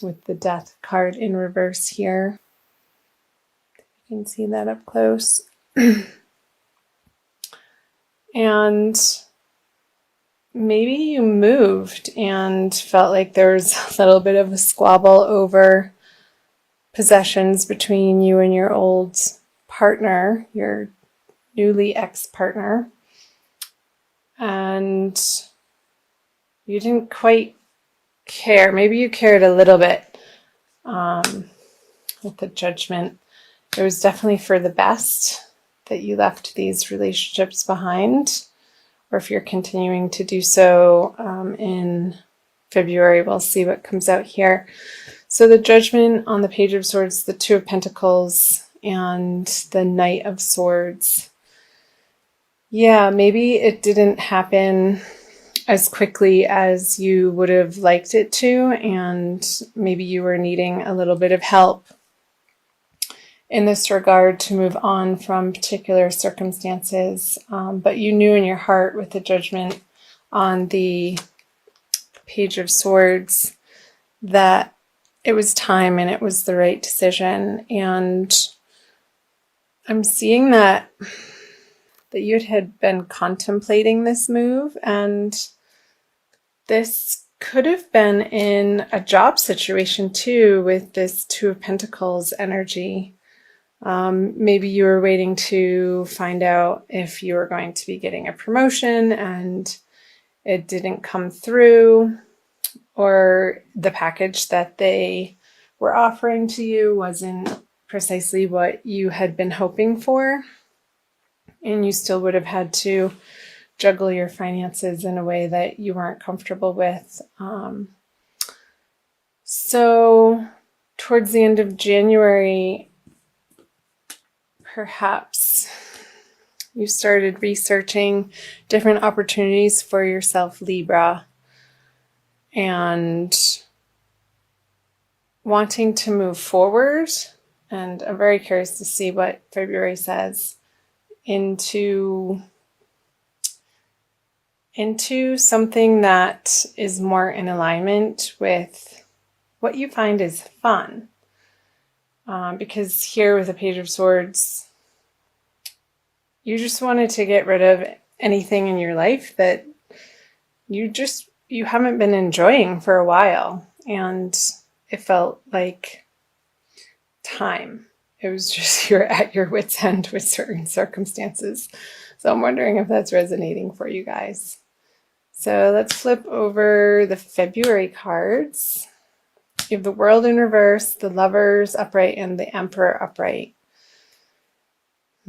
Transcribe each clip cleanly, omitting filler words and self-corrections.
with the Death card in reverse here. You can see that up close. And maybe you moved and felt like there was a little bit of a squabble over possessions between you and your old partner, your newly ex-partner. And you didn't quite care. Maybe you cared a little bit with the Judgment. It was definitely for the best that you left these relationships behind, or if you're continuing to do so in February, we'll see what comes out here. So the Judgment on the Page of Swords, the Two of Pentacles, and the Knight of Swords. Yeah, maybe it didn't happen as quickly as you would have liked it to, and maybe you were needing a little bit of help in this regard to move on from particular circumstances, but you knew in your heart with the Judgment on the Page of Swords that it was time and it was the right decision. And I'm seeing that you had been contemplating this move, and this could have been in a job situation too, with this Two of Pentacles energy. Maybe you were waiting to find out if you were going to be getting a promotion and it didn't come through, or the package that they were offering to you wasn't precisely what you had been hoping for, and you still would have had to juggle your finances in a way that you weren't comfortable with. So towards the end of January, perhaps you started researching different opportunities for yourself, Libra, and wanting to move forward. And I'm very curious to see what February says into something that is more in alignment with what you find is fun. Because here with the Page of Swords, you just wanted to get rid of anything in your life that you haven't been enjoying for a while. And it felt like time. It was just you're at your wit's end with certain circumstances. So I'm wondering if that's resonating for you guys. So let's flip over the February cards. You have the World in reverse, the Lovers upright, and the Emperor upright.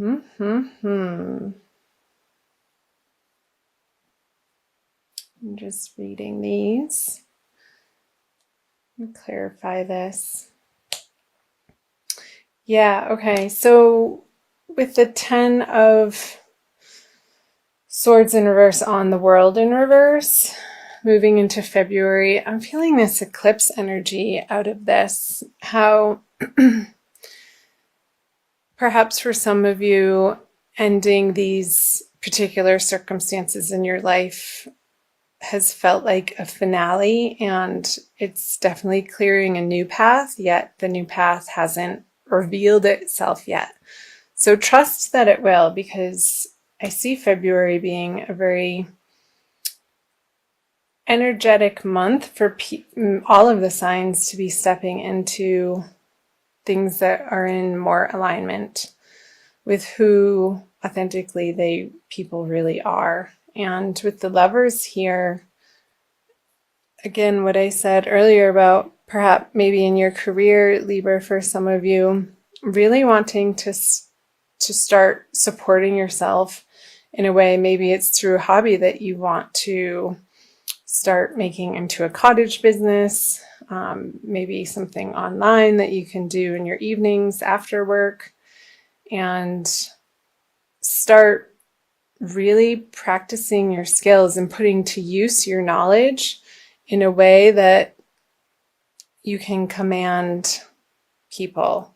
I'm just reading these. Let me clarify this. Yeah, okay. So with the 10 of Swords in reverse on the World in reverse, moving into February, I'm feeling this eclipse energy out of this. How perhaps for some of you, ending these particular circumstances in your life has felt like a finale, and it's definitely clearing a new path, yet the new path hasn't revealed itself yet. So trust that it will, because I see February being a very energetic month for all of the signs to be stepping into things that are in more alignment with who authentically people really are. And with the Lovers here, again, what I said earlier about perhaps maybe in your career, Libra, for some of you, really wanting to start supporting yourself in a way. Maybe it's through a hobby that you want to start making into a cottage business, maybe something online that you can do in your evenings after work, and start really practicing your skills and putting to use your knowledge in a way that you can command people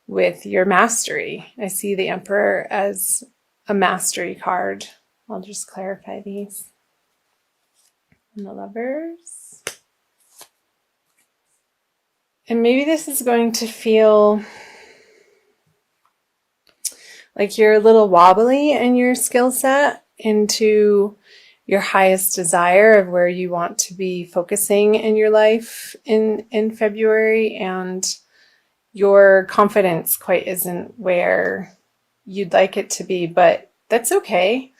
with your mastery. I see the Emperor as a mastery card. I'll just clarify these. And the Lovers. And maybe this is going to feel like you're a little wobbly in your skill set into your highest desire of where you want to be focusing in your life in February, and your confidence quite isn't where you'd like it to be, but that's okay.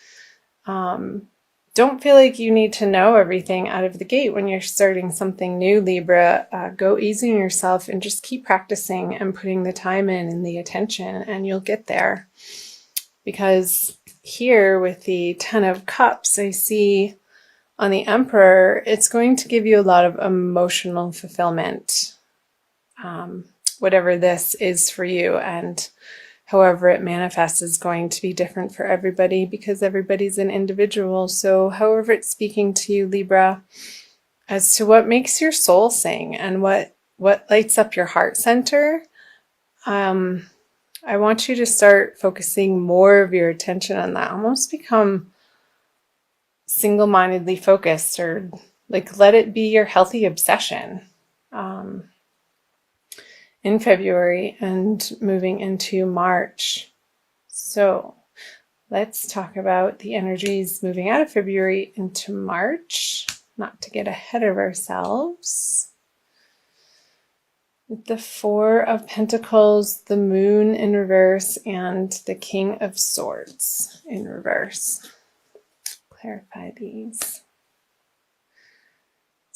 Don't feel like you need to know everything out of the gate when you're starting something new, Libra. Go easy on yourself and just keep practicing and putting the time in and the attention, and you'll get there. Because here with the Ten of Cups, I see on the Emperor, it's going to give you a lot of emotional fulfillment, whatever this is for you. And however it manifests is going to be different for everybody because everybody's an individual. So however it's speaking to you, Libra, as to what makes your soul sing and what lights up your heart center, I want you to start focusing more of your attention on that. Almost become single-mindedly focused, or like let it be your healthy obsession. In February and moving into March. So let's talk about the energies moving out of February into March, not to get ahead of ourselves. With the Four of Pentacles, the Moon in reverse, and the King of Swords in reverse. Clarify these.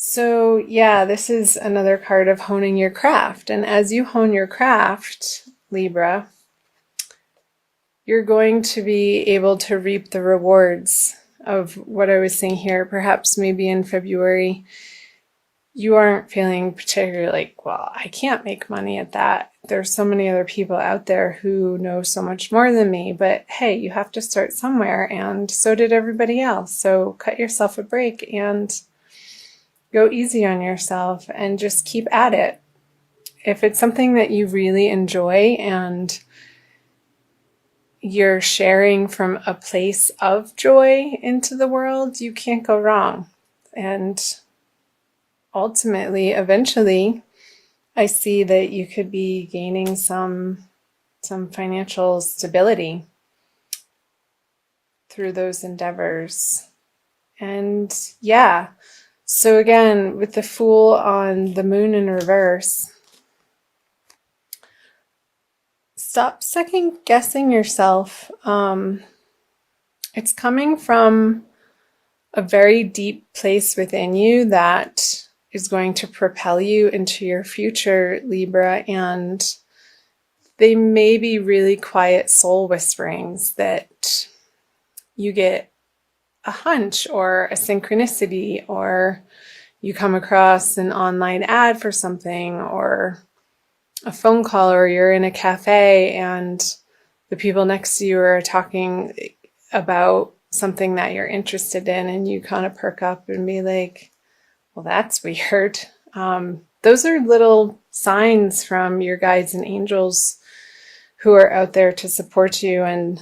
So yeah, this is another card of honing your craft. And as you hone your craft, Libra, you're going to be able to reap the rewards of what I was saying here. Perhaps maybe in February, you aren't feeling particularly like, well, I can't make money at that. There's so many other people out there who know so much more than me. But hey, you have to start somewhere, and so did everybody else. So cut yourself a break and go easy on yourself and just keep at it. If it's something that you really enjoy and you're sharing from a place of joy into the world, you can't go wrong. And ultimately, eventually, I see that you could be gaining some financial stability through those endeavors. And yeah, so again, with the Fool on the Moon in reverse, stop second guessing yourself. It's coming from a very deep place within you that is going to propel you into your future, Libra, and they may be really quiet soul whisperings that you get a hunch or a synchronicity, or you come across an online ad for something, or a phone call, or you're in a cafe and the people next to you are talking about something that you're interested in, and you kind of perk up and be like, well, that's weird. Those are little signs from your guides and angels who are out there to support you and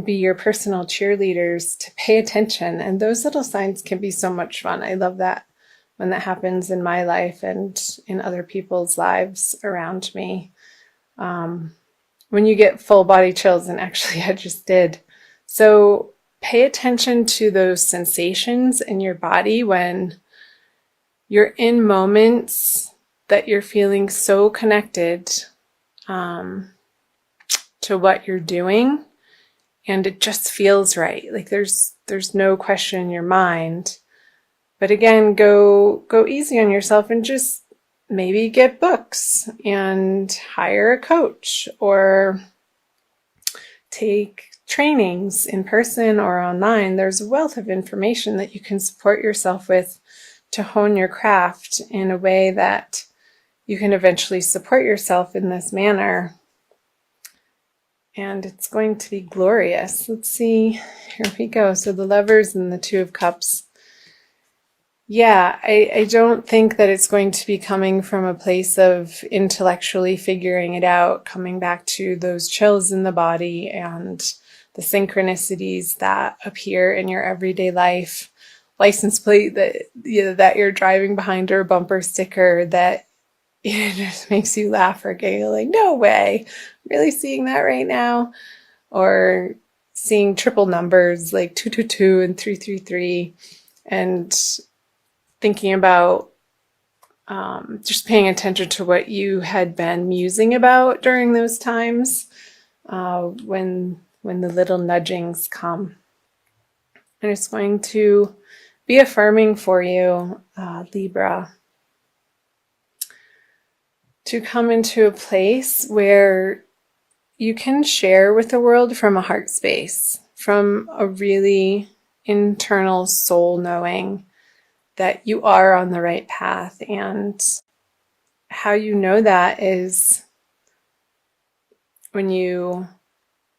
be your personal cheerleaders to pay attention. And those little signs can be so much fun. I love that when that happens in my life and in other people's lives around me. When you get full body chills, and actually I just did. So pay attention to those sensations in your body when you're in moments that you're feeling so connected to what you're doing, and it just feels right. Like there's no question in your mind. But again, go easy on yourself and just maybe get books and hire a coach, or take trainings in person or online. There's a wealth of information that you can support yourself with to hone your craft in a way that you can eventually support yourself in this manner. And it's going to be glorious. Let's see. Here we go. So the Lovers and the Two of Cups. Yeah, I don't think that it's going to be coming from a place of intellectually figuring it out, coming back to those chills in the body and the synchronicities that appear in your everyday life. License plate that you're driving behind, or a bumper sticker that it just makes you laugh or giggle, like, no way, really seeing that right now? Or seeing triple numbers like 222 and 333, and thinking about just paying attention to what you had been musing about during those times when the little nudgings come. And it's going to be affirming for you, Libra, to come into a place where you can share with the world from a heart space, from a really internal soul knowing that you are on the right path. And how you know that is when you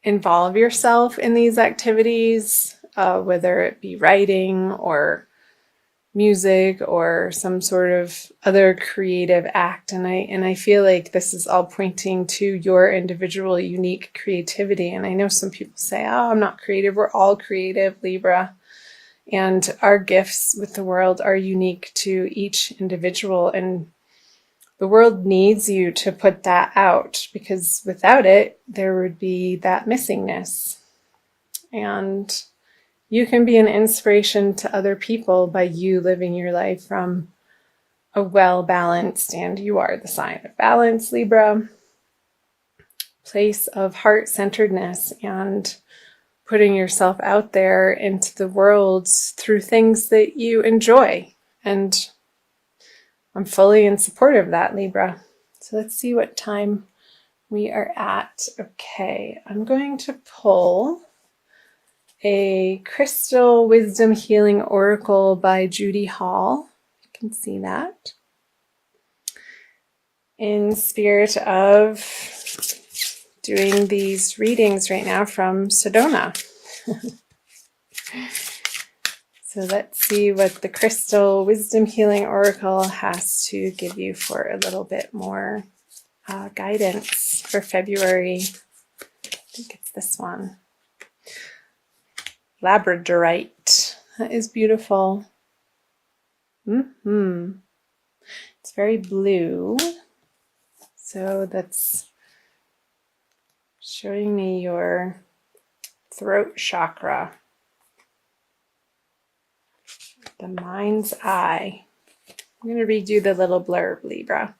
involve yourself in these activities, whether it be writing or music or some sort of other creative act. And I feel like this is all pointing to your individual unique creativity. And I know some people say, oh, I'm not creative. We're all creative, Libra. And our gifts with the world are unique to each individual. And the world needs you to put that out, because without it, there would be that missingness. And you can be an inspiration to other people by you living your life from a well-balanced, and you are the sign of balance, Libra, place of heart-centeredness and putting yourself out there into the world through things that you enjoy. And I'm fully in support of that, Libra. So let's see what time we are at. Okay, I'm going to pull a Crystal Wisdom Healing Oracle by Judy Hall. You can see that. In spirit of doing these readings right now from Sedona. So let's see what the Crystal Wisdom Healing Oracle has to give you for a little bit more guidance for February. I think it's this one. Labradorite. That is beautiful. It's very blue. So that's showing me your throat chakra. The mind's eye. I'm going to read you the little blurb, Libra.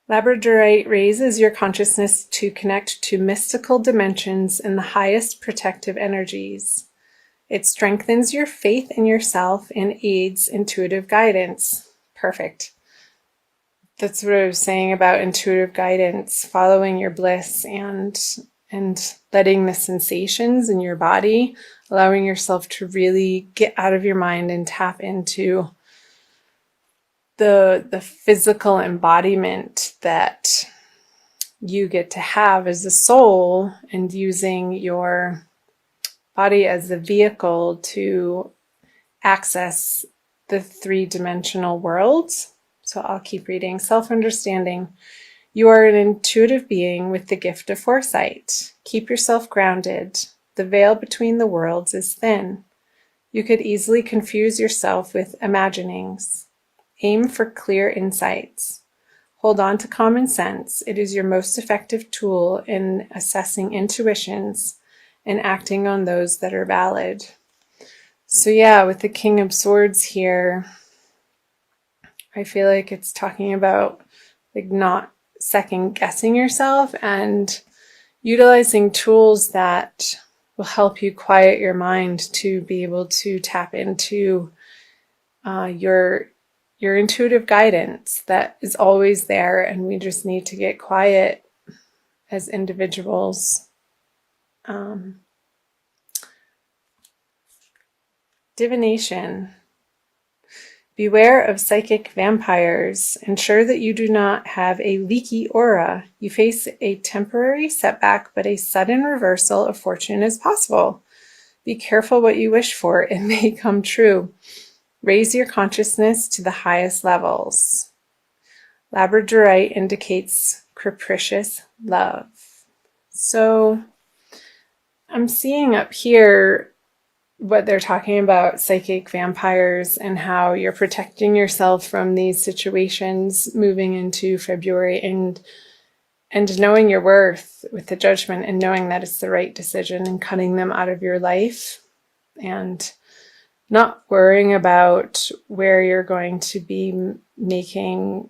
Labradorite raises your consciousness to connect to mystical dimensions and the highest protective energies. It strengthens your faith in yourself and aids intuitive guidance. Perfect. That's what I was saying about intuitive guidance, following your bliss and letting the sensations in your body, allowing yourself to really get out of your mind and tap into the physical embodiment that you get to have as a soul, and using your body as a vehicle to access the three-dimensional worlds. So I'll keep reading. Self-understanding. You are an intuitive being with the gift of foresight. Keep yourself grounded. The veil between the worlds is thin. You could easily confuse yourself with imaginings. Aim for clear insights. Hold on to common sense. It is your most effective tool in assessing intuitions and acting on those that are valid. So yeah, with the King of Swords here, I feel like it's talking about like not second guessing yourself and utilizing tools that will help you quiet your mind to be able to tap into your intuitive guidance that is always there, and we just need to get quiet as individuals. Divination. Beware of psychic vampires. Ensure that you do not have a leaky aura. You face a temporary setback, but a sudden reversal of fortune is possible. Be careful what you wish for. It may come true. Raise your consciousness to the highest levels. Labradorite indicates capricious love. So I'm seeing up here what they're talking about psychic vampires and how you're protecting yourself from these situations moving into February, and knowing your worth with the judgment and knowing that it's the right decision and cutting them out of your life and not worrying about where you're going to be making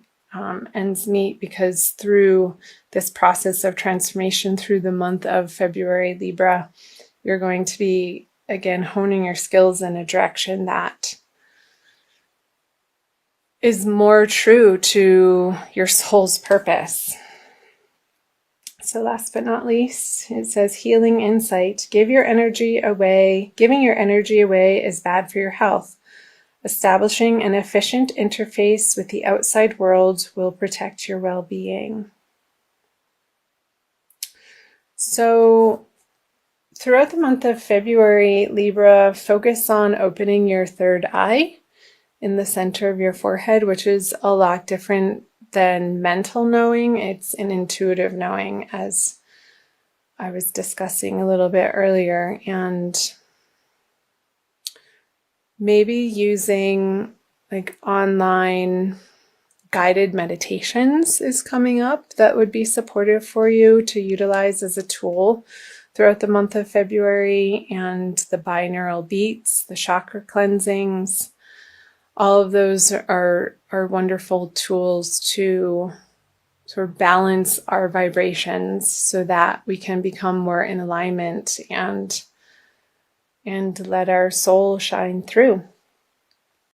ends meet, because through this process of transformation through the month of February, Libra, you're going to be again honing your skills in a direction that is more true to your soul's purpose. So last but not least, it says healing insight. Giving your energy away is bad for your health. Establishing an efficient interface with the outside world will protect your well-being. So throughout the month of February, Libra, focus on opening your third eye in the center of your forehead, which is a lot different than mental knowing. It's an intuitive knowing, as I was discussing a little bit earlier. And maybe using like online guided meditations is coming up that would be supportive for you to utilize as a tool throughout the month of February. And the binaural beats, the chakra cleansings, all of those are wonderful tools to sort of balance our vibrations so that we can become more in alignment and let our soul shine through.